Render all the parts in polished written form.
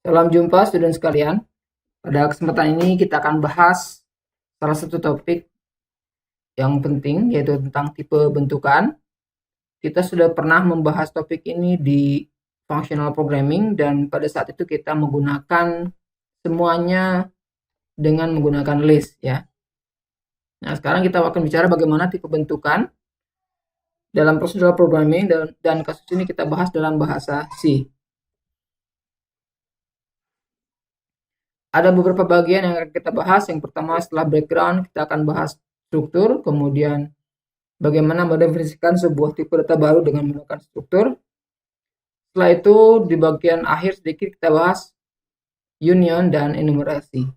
Salam jumpa student sekalian. Pada kesempatan ini kita akan bahas salah satu topik yang penting, yaitu tentang tipe bentukan. Kita sudah pernah membahas topik ini di functional programming dan pada saat itu kita menggunakan semuanya dengan menggunakan list ya. Nah, sekarang kita akan bicara bagaimana tipe bentukan dalam procedural programming dan kasus ini kita bahas dalam bahasa C. Ada beberapa bagian yang akan kita bahas. Yang pertama, setelah background, kita akan bahas struktur, kemudian bagaimana mendefinisikan sebuah tipe data baru dengan menggunakan struktur. Setelah itu, di bagian akhir sedikit kita bahas union dan enumerasi.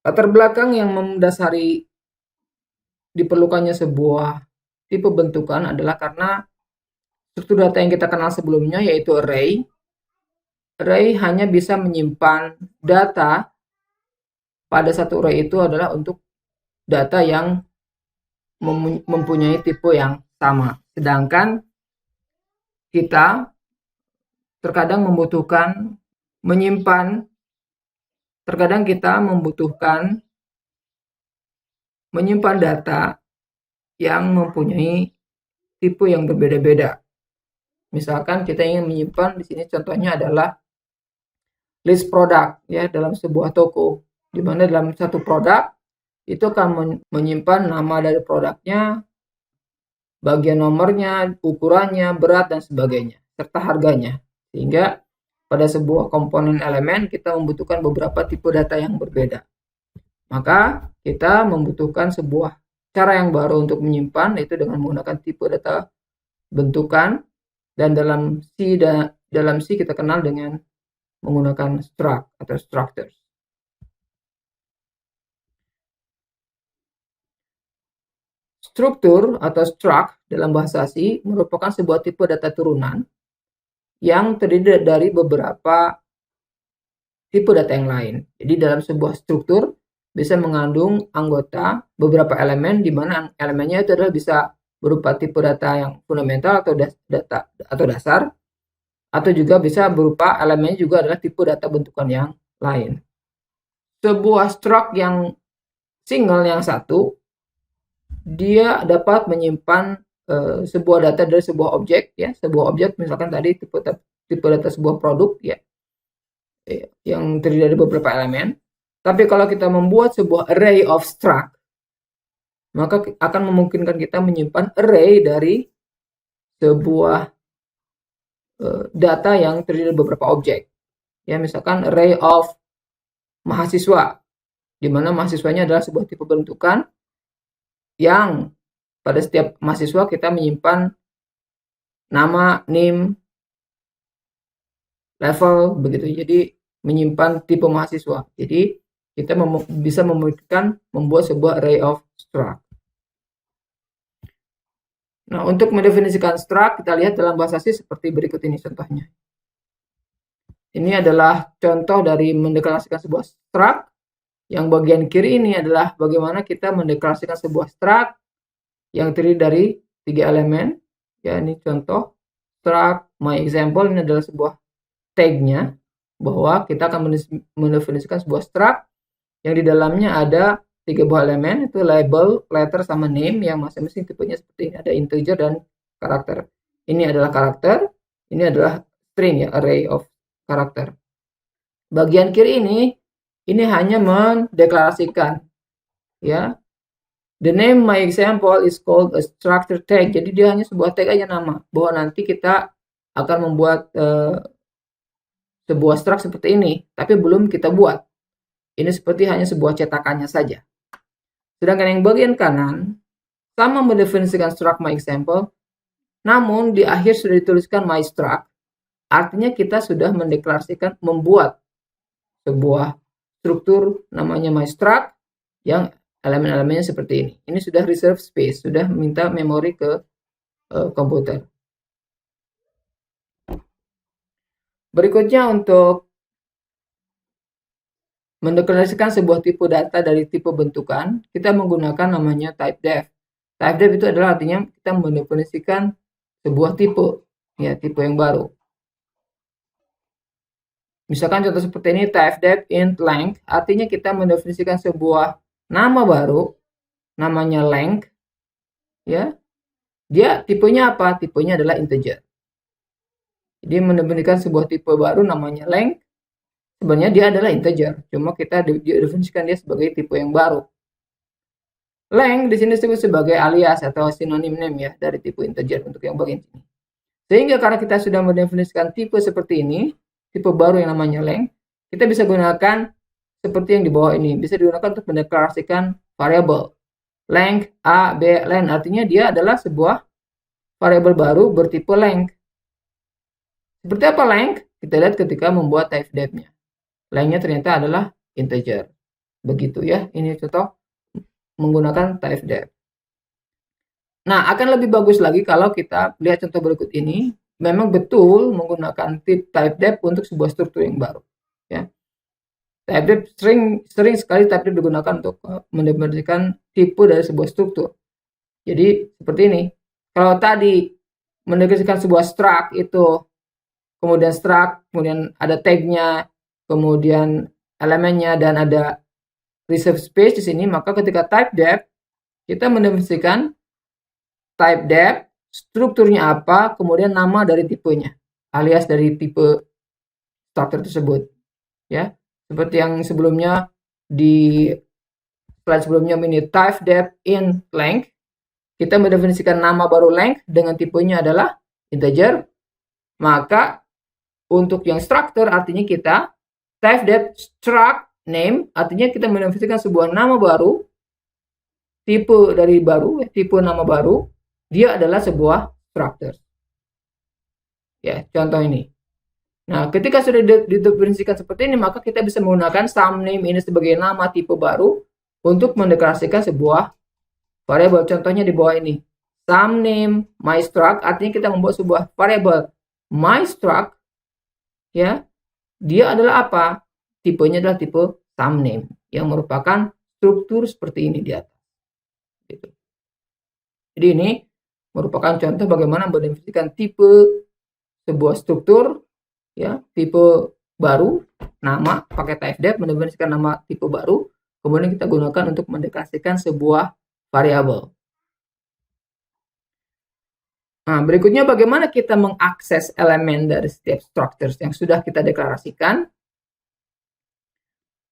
Latar belakang yang mendasari diperlukannya sebuah tipe bentukan adalah karena struktur data yang kita kenal sebelumnya, yaitu array. Array hanya bisa menyimpan data pada satu array itu adalah untuk data yang mempunyai tipe yang sama. Sedangkan kita terkadang membutuhkan menyimpan data yang mempunyai tipe yang berbeda-beda. Misalkan kita ingin menyimpan, di sini contohnya adalah list produk ya dalam sebuah toko, di mana dalam satu produk itu akan menyimpan nama dari produknya, bagian nomornya, ukurannya, berat dan sebagainya, serta harganya. Sehingga pada sebuah komponen elemen kita membutuhkan beberapa tipe data yang berbeda. Maka kita membutuhkan sebuah cara yang baru untuk menyimpan, yaitu dengan menggunakan tipe data bentukan, dan dalam C kita kenal dengan menggunakan struct atau structures. Struktur atau struct dalam bahasa C merupakan sebuah tipe data turunan yang terdiri dari beberapa tipe data yang lain. Jadi dalam sebuah struktur bisa mengandung beberapa elemen, di mana elemennya itu adalah bisa berupa tipe data yang fundamental atau dasar, atau juga bisa berupa elemennya juga adalah tipe data bentukan yang lain. Sebuah struct yang single yang satu, dia dapat menyimpan sebuah data dari sebuah objek ya, sebuah objek misalkan tadi tipe data sebuah produk ya, yang terdiri dari beberapa elemen. Tapi kalau kita membuat sebuah array of struct, maka akan memungkinkan kita menyimpan array dari sebuah data yang terdiri dari beberapa objek. Ya, misalkan array of mahasiswa, di mana mahasiswanya adalah sebuah tipe bentukan yang pada setiap mahasiswa kita menyimpan nama, name, level, begitu. Jadi menyimpan tipe mahasiswa. Jadi kita bisa memungkinkan membuat sebuah array of struct. Nah, untuk mendefinisikan struct, kita lihat dalam bahasa C seperti berikut ini contohnya. Ini adalah contoh dari mendeklarasikan sebuah struct. Yang bagian kiri ini adalah bagaimana kita mendeklarasikan sebuah struct yang terdiri dari 3 elemen. Ya, ini contoh struct my example. Ini adalah sebuah tag-nya, bahwa kita akan mendefinisikan sebuah struct yang di dalamnya ada 3 buah elemen, itu label, letter, sama name, yang masing-masing tipenya seperti ini. Ada integer dan karakter. Ini adalah karakter, ini adalah string ya, array of karakter. Bagian kiri ini hanya mendeklarasikan ya. The name my example is called a structure tag. Jadi dia hanya sebuah tag aja nama, bahwa nanti kita akan membuat sebuah struct seperti ini, tapi belum kita buat. Ini seperti hanya sebuah cetakannya saja. Sedangkan yang bagian kanan sama mendefinisikan struct my example, namun di akhir sudah dituliskan my struct. Artinya kita sudah mendeklarasikan membuat sebuah struktur namanya my struct yang elemen-elemennya seperti ini. Ini sudah reserve space, sudah minta memori ke komputer. Berikutnya, untuk mendeklarasikan sebuah tipe data dari tipe bentukan, kita menggunakan namanya type def. Type def itu adalah artinya kita mendefinisikan sebuah tipe. ya, tipe yang baru. Misalkan contoh seperti ini, typedef int length, artinya kita mendefinisikan sebuah nama baru, namanya length, ya. Dia tipenya apa? Tipenya adalah integer. Jadi mendefinisikan sebuah tipe baru namanya length, sebenarnya dia adalah integer, cuma kita definisikan dia sebagai tipe yang baru. Length di sini disebut sebagai alias atau sinonim name ya dari tipe integer untuk yang bagian ini. Sehingga karena kita sudah mendefinisikan tipe seperti ini, tipe baru yang namanya length, kita bisa gunakan seperti yang di bawah ini. Bisa digunakan untuk mendeklarasikan variabel. Length A, B, len. Artinya dia adalah sebuah variabel baru bertipe length. Seperti apa length? Kita lihat ketika membuat typedef-nya. Length-nya ternyata adalah integer. Begitu ya. Ini contoh menggunakan typedef. Nah, akan lebih bagus lagi kalau kita lihat contoh berikut ini. Memang betul menggunakan typedef untuk sebuah struktur yang baru. Ya. Typedef sering sekali typedef digunakan untuk mendefinisikan tipe dari sebuah struktur. Jadi seperti ini. Kalau tadi mendefinisikan sebuah struct itu, kemudian struct, kemudian ada tag-nya, kemudian elemennya, dan ada reserve space di sini, maka ketika typedef kita mendefinisikan typedef, strukturnya apa, kemudian nama dari tipenya, alias dari tipe struktur tersebut. Ya, seperti yang sebelumnya di slide sebelumnya ini typedef int length, kita mendefinisikan nama baru length dengan tipenya adalah integer. Maka untuk yang struktur artinya kita typedef struct name, artinya kita mendefinisikan sebuah nama baru, tipe dari baru, tipe nama baru, dia adalah sebuah struktur. Ya, contoh ini. Nah, ketika sudah didefinisikan seperti ini, maka kita bisa menggunakan sum name ini sebagai nama tipe baru untuk mendeklarasikan sebuah variabel. Contohnya di bawah ini. Sum name myStruct, artinya kita membuat sebuah variabel myStruct, ya. Dia adalah apa? Tipenya adalah tipe sum name yang merupakan struktur seperti ini di atas. Gitu. Jadi ini merupakan contoh bagaimana mendefinisikan tipe sebuah struktur, ya, tipe baru, nama pakai typedef mendefinisikan nama tipe baru, kemudian kita gunakan untuk mendeklarasikan sebuah variabel. Nah, berikutnya bagaimana kita mengakses elemen dari setiap structures yang sudah kita deklarasikan.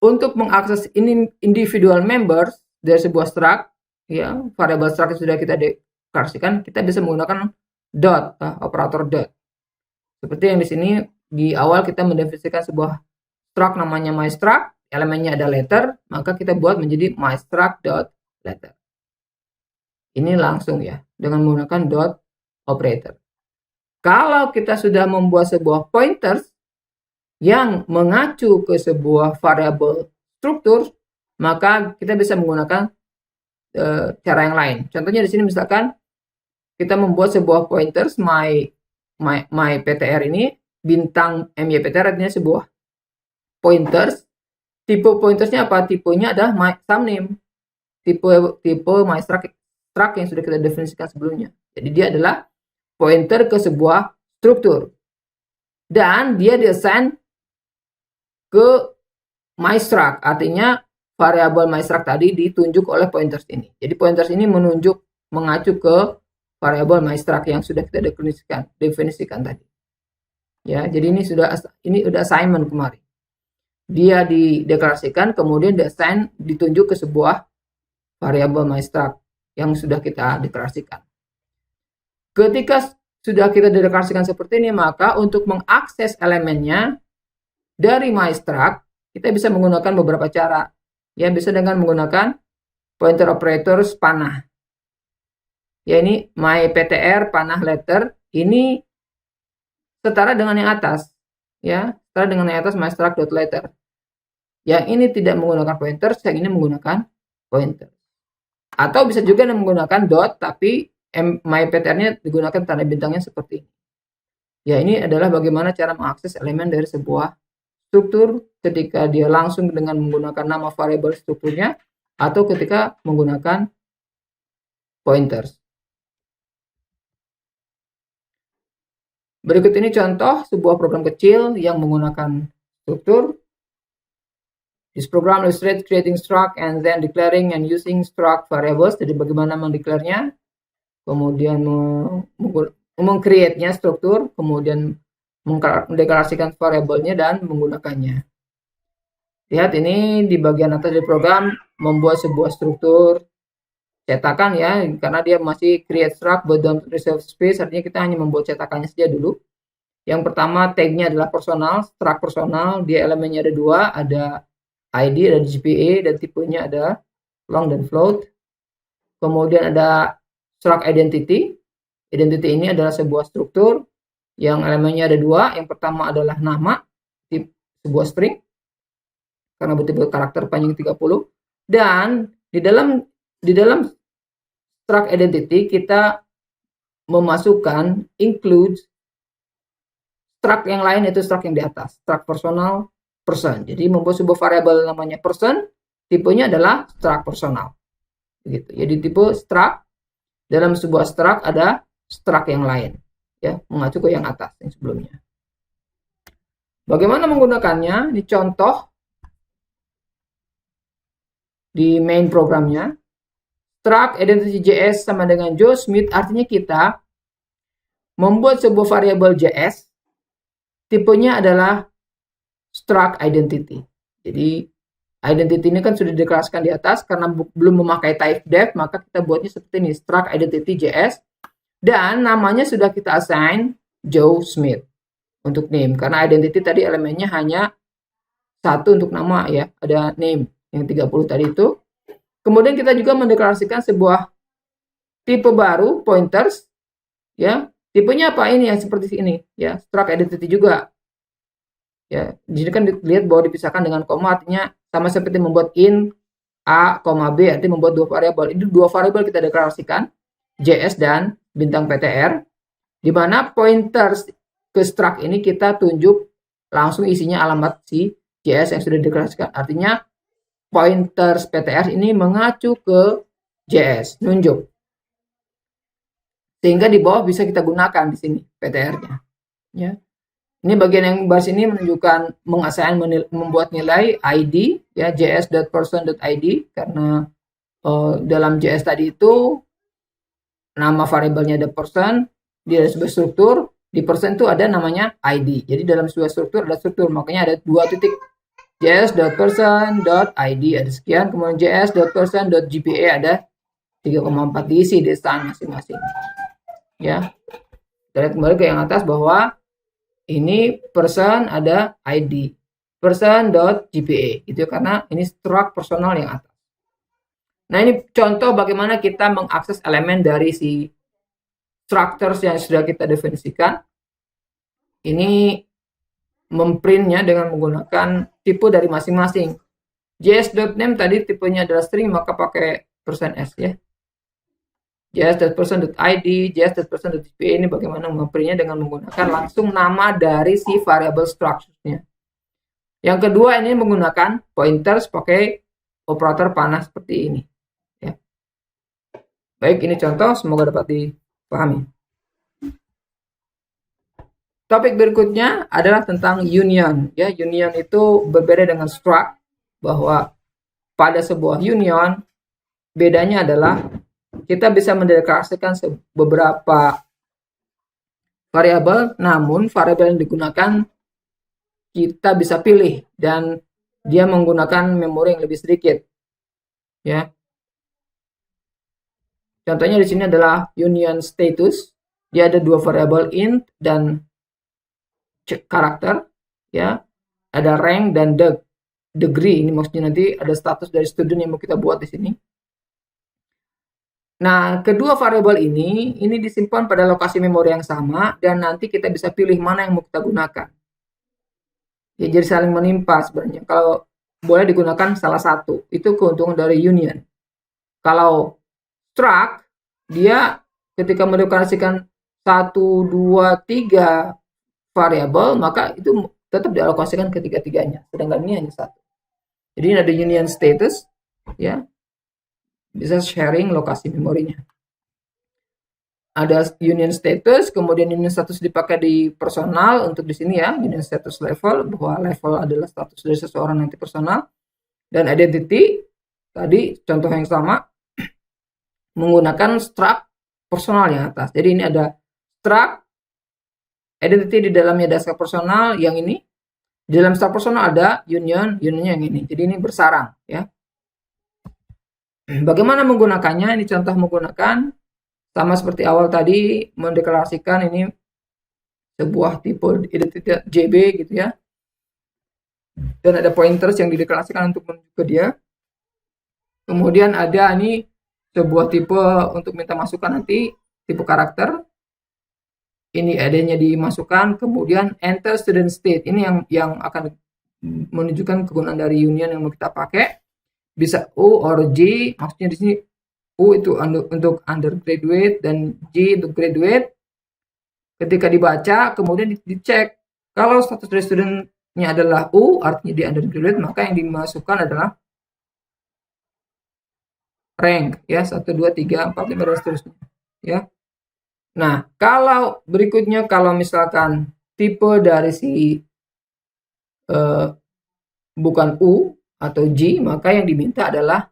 Untuk mengakses ini individual members dari sebuah struct, ya, variabel struct yang sudah kita deklarasikan, kita bisa menggunakan dot, operator dot. Seperti yang di sini di awal kita mendefinisikan sebuah struct namanya myStruct, elemennya ada letter, maka kita buat menjadi myStruct.letter. Ini langsung ya dengan menggunakan dot operator. Kalau kita sudah membuat sebuah pointers yang mengacu ke sebuah variabel struktur, maka kita bisa menggunakan cara yang lain. Contohnya di sini misalkan kita membuat sebuah pointers myPtr ini, bintang myPtr artinya sebuah pointers. Tipe pointersnya apa? Tipenya adalah SumName. Tipe myStruct yang sudah kita definisikan sebelumnya. Jadi dia adalah pointer ke sebuah struktur. Dan dia diassign ke myStruct, artinya variabel myStruct tadi ditunjuk oleh pointers ini. Jadi pointers ini mengacu ke variabel myStruct yang sudah kita definisikan tadi. Ya, jadi ini udah assignment kemarin. Dia dideklarasikan, kemudian ditunjuk ke sebuah variabel myStruct yang sudah kita deklarasikan. Ketika sudah kita deklarasikan seperti ini, maka untuk mengakses elemennya dari myStruct, kita bisa menggunakan beberapa cara. Ya, bisa dengan menggunakan pointer operator panah. Ya, ini myPtr panah letter, ini setara dengan yang atas. Ya, setara dengan yang atas myStruct.letter. Yang ini tidak menggunakan pointer, yang ini menggunakan pointer. Atau bisa juga menggunakan dot, tapi myPtr-nya digunakan tanda bintangnya seperti ini. Ya, ini adalah bagaimana cara mengakses elemen dari sebuah struktur ketika dia langsung dengan menggunakan nama variabel strukturnya atau ketika menggunakan pointers. Berikut ini contoh sebuah program kecil yang menggunakan struktur. This program illustrates creating struct and then declaring and using struct variables. Jadi bagaimana mendeklarnya, kemudian meng-create-nya struktur, kemudian mendeklarasikan variabelnya dan menggunakannya. Lihat ini di bagian atas dari program membuat sebuah struktur cetakan ya, karena dia masih create struct but don't reserve space, artinya kita hanya membuat cetakannya saja dulu. Yang pertama tag-nya adalah personal, struct personal, dia elemennya ada dua, ada ID, ada GPA, dan tipenya ada long dan float. Kemudian ada struct identity. Identity ini adalah sebuah struktur yang elemennya ada dua. Yang pertama adalah nama, tip sebuah string, karena bertipe karakter panjang 30. Dan di dalam struct identity kita memasukkan include struct yang lain, yaitu struct yang di atas, struct personal, person. Jadi membuat sebuah variabel namanya person, tipenya adalah struct personal. Gitu. Jadi tipe struct, dalam sebuah struct ada struct yang lain, ya, mengacu ke yang atas yang sebelumnya. Bagaimana menggunakannya? Di contoh di main programnya, struct identity.js sama dengan Joe Smith, artinya kita membuat sebuah variabel JS, tipenya adalah struct identity. Jadi identity ini kan sudah dideklarasikan di atas, karena belum memakai type def, maka kita buatnya seperti ini, struct identity.js, dan namanya sudah kita assign Joe Smith untuk name, karena identity tadi elemennya hanya satu untuk nama ya, ada name yang 30 tadi itu. Kemudian kita juga mendeklarasikan sebuah tipe baru, pointers, ya. Tipenya apa ini ya, seperti ini ya, struct identity juga. Ya, di sini kan dilihat bahwa dipisahkan dengan koma, artinya sama seperti membuat int a, b, artinya membuat dua variabel. Ini dua variabel kita deklarasikan, JS dan bintang PTR, di mana pointers ke struct ini kita tunjuk langsung isinya alamat si JS yang sudah dideklarasikan. Artinya pointers PTR ini mengacu ke JS, nunjuk. Sehingga di bawah bisa kita gunakan di sini PTR-nya. Ya. Ini bagian yang baris ini menunjukkan mengassign membuat nilai ID ya, js.person.id, karena dalam JS tadi itu nama variabelnya ada person, di sebuah struktur, di person itu ada namanya ID. Jadi dalam sebuah struktur ada struktur, makanya ada dua titik, js.person.id ada sekian, kemudian js.person.gpa ada 3,4, diisi di stand masing-masing. Ya, kita lihat kembali ke yang atas bahwa ini person ada ID, person.gpa gitu, karena ini struct personal yang atas. Nah, ini contoh bagaimana kita mengakses elemen dari si structures yang sudah kita definisikan. Ini memprintnya dengan menggunakan tipe dari masing-masing. js.name tadi tipenya adalah string, maka pakai %s ya. js.person.id, js.person.gpa, ini bagaimana memprintnya dengan menggunakan langsung nama dari si variable structure-nya. Yang kedua ini menggunakan pointers pakai operator panah seperti ini. Ya. Baik, ini contoh, semoga dapat dipahami. Topik berikutnya adalah tentang union. Ya, union itu berbeda dengan struct, bahwa pada sebuah union bedanya adalah kita bisa mendeklarasikan beberapa variabel, namun variabel yang digunakan kita bisa pilih dan dia menggunakan memori yang lebih sedikit. Ya. Contohnya di sini adalah union status. Dia ada dua variabel int dan karakter, ya. Ada rank dan degree. Ini maksudnya nanti ada status dari student yang mau kita buat di sini. Nah, kedua variabel ini disimpan pada lokasi memori yang sama dan nanti kita bisa pilih mana yang mau kita gunakan. Ya, jadi saling menimpa sebenarnya. Kalau boleh digunakan salah satu, itu keuntungan dari union. Kalau struct, dia ketika mendeklarasikan 1, 2, 3 variabel, maka itu tetap dialokasikan ketiga-tiganya. Sedangkan ini hanya satu. Jadi ini ada union status, ya. Bisa sharing lokasi memorinya. ada union status, kemudian union status dipakai di personal untuk di sini ya, union status level, bahwa level adalah status dari seseorang nanti personal. Dan identity, tadi contoh yang sama, menggunakan struct personal yang atas. Jadi ini ada struct identity, di dalamnya ada struct personal yang ini. Di dalam struct personal ada unionnya yang ini. Jadi ini bersarang ya. Bagaimana menggunakannya? Ini contoh menggunakan sama seperti awal tadi, mendeklarasikan ini sebuah tipe identitas JB gitu ya. Dan ada pointers yang dideklarasikan untuk menuju ke dia. Kemudian ada ini sebuah tipe untuk minta masukan nanti, tipe karakter. Ini adanya dimasukkan, kemudian enter student state. Ini yang akan menunjukkan kegunaan dari union yang mau kita pakai. Bisa U or G, maksudnya di sini U itu untuk undergraduate dan G untuk graduate. Ketika dibaca, kemudian dicek. Kalau status dari studentnya adalah U, artinya dia undergraduate, maka yang dimasukkan adalah rank ya, 1, 2, 3, 4, 5 dan seterusnya ya. Nah, kalau berikutnya, kalau misalkan tipe dari si bukan U atau G, maka yang diminta adalah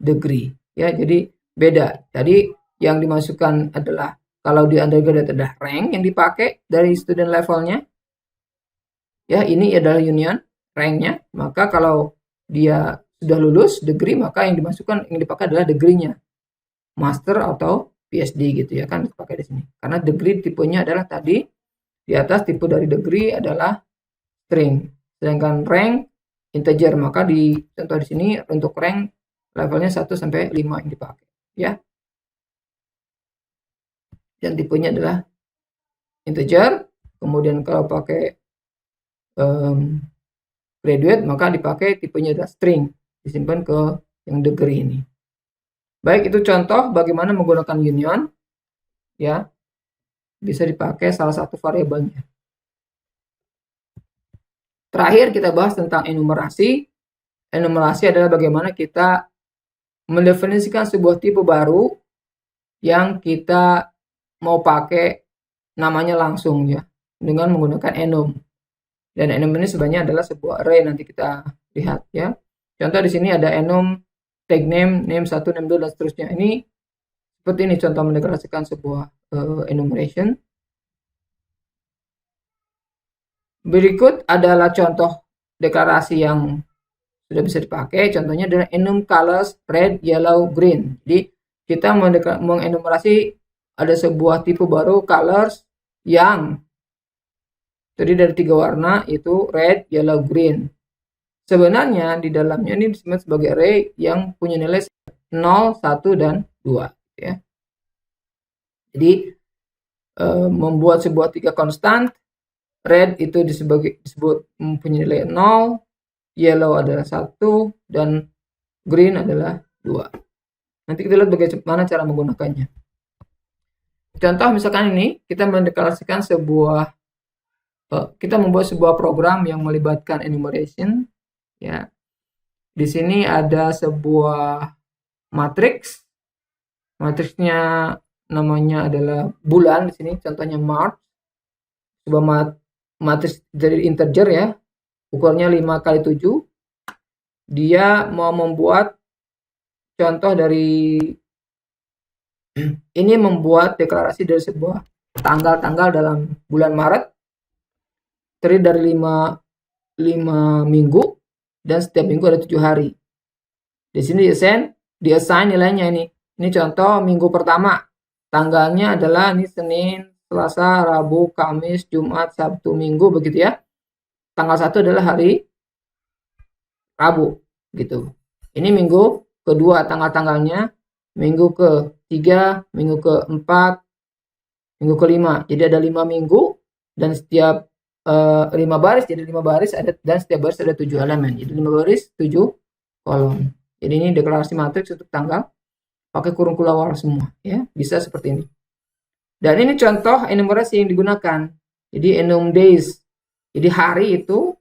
degree ya. Jadi beda. Tadi yang dimasukkan adalah kalau di undergraduate ada rank yang dipakai dari student levelnya ya, ini adalah union ranknya. Maka kalau dia sudah lulus degree, maka yang dimasukkan, yang dipakai adalah degree-nya, master atau PhD gitu ya kan, dipakai di sini. Karena degree tipenya adalah tadi di atas, tipe dari degree adalah string, sedangkan rank integer. Maka di contoh di sini untuk rank levelnya 1 sampai 5 yang dipakai ya. Dan tipenya adalah integer. Kemudian kalau pakai graduate, maka dipakai tipenya adalah string, disimpan ke yang degree ini. Baik, itu contoh bagaimana menggunakan union ya. Bisa dipakai salah satu variabelnya. Terakhir kita bahas tentang enumerasi. Enumerasi adalah bagaimana kita mendefinisikan sebuah tipe baru yang kita mau pakai namanya langsung ya, dengan menggunakan enum. Dan enum ini sebenarnya adalah sebuah array, nanti kita lihat ya. Contoh di sini ada enum tag name, name 1, name 2 dan seterusnya. Ini seperti ini contoh mendeklarasikan sebuah enumeration. Berikut adalah contoh deklarasi yang sudah bisa dipakai. Contohnya adalah enum colors red, yellow, green. Jadi kita mengenumerasi ada sebuah tipe baru colors yang terdiri dari 3 warna, itu red, yellow, green. Sebenarnya di dalamnya ini disebut sebagai array yang punya nilai 0, 1, dan 2 ya. Jadi membuat sebuah 3 konstan. Red itu disebut mempunyai nilai 0, yellow adalah 1, dan green adalah 2. Nanti kita lihat bagaimana cara menggunakannya. Contoh misalkan ini kita mendeklarasikan sebuah kita membuat sebuah program yang melibatkan enumeration ya. Di sini ada sebuah matriks. Matriksnya namanya adalah bulan, di sini contohnya March. Sebuah matriks dari integer ya. Ukurnya 5 kali 7. Dia mau membuat contoh dari ini, membuat deklarasi dari sebuah tanggal-tanggal dalam bulan Maret, terdiri dari 5 minggu, dan setiap minggu ada 7 hari. Di sini di-assign nilainya ini. Ini contoh minggu pertama. Tanggalnya adalah ini Senin, Selasa, Rabu, Kamis, Jumat, Sabtu, Minggu begitu ya. Tanggal 1 adalah hari Rabu gitu. Ini minggu kedua tanggal-tanggalnya, minggu ke-3, minggu ke-4, minggu ke-5. Jadi ada 5 minggu dan setiap 5 baris, jadi 5 baris ada, dan setiap baris ada 7 elemen. Jadi 5 baris 7 kolom. Jadi ini deklarasi matriks untuk tanggal pakai kurung kelawar semua ya. Bisa seperti ini. Dan ini contoh enumerasi yang digunakan. Jadi enum days. Jadi hari itu,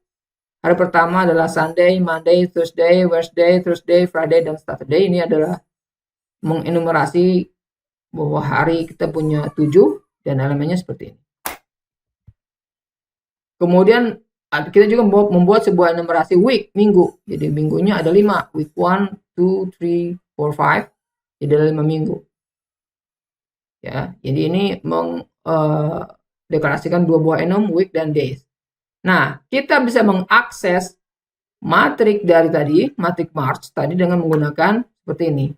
hari pertama adalah Sunday, Monday, Tuesday, Wednesday, Thursday, Friday, dan Saturday. Ini adalah mengenumerasi bahwa hari kita punya 7 dan elemennya seperti ini. Kemudian kita juga membuat sebuah enumerasi week, minggu. Jadi minggunya ada 5, week 1, 2, 3, 4, 5. Jadi ada 5 minggu. Ya, jadi ini mendeklarasikan 2 buah enum, week dan days. Nah, kita bisa mengakses matrik dari tadi, matrik March tadi dengan menggunakan seperti ini.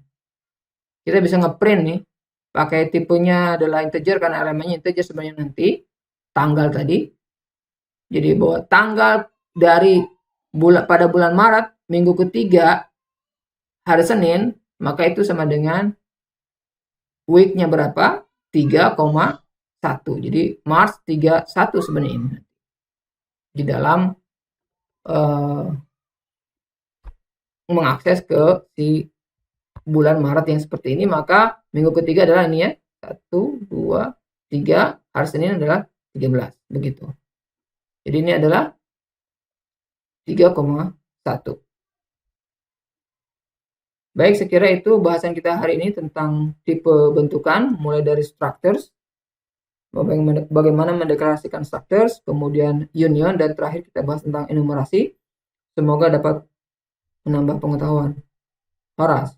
Kita bisa ngeprint nih, pakai tipenya adalah integer karena elemennya integer sebenarnya nanti, tanggal tadi. Jadi bahwa tanggal dari pada bulan Maret, minggu ketiga, hari Senin, maka itu sama dengan week-nya berapa? 3,1. Jadi March 31 sebenarnya ini. Di dalam mengakses ke si bulan Maret yang seperti ini, maka minggu ketiga adalah ini ya, 1, 2, 3, hari Senin adalah 13, begitu. Jadi ini adalah 3,1. Baik, saya kira itu bahasan kita hari ini tentang tipe bentukan, mulai dari structures, bagaimana mendeklarasikan structures, kemudian union, dan terakhir kita bahas tentang enumerasi. Semoga dapat menambah pengetahuan. Horas.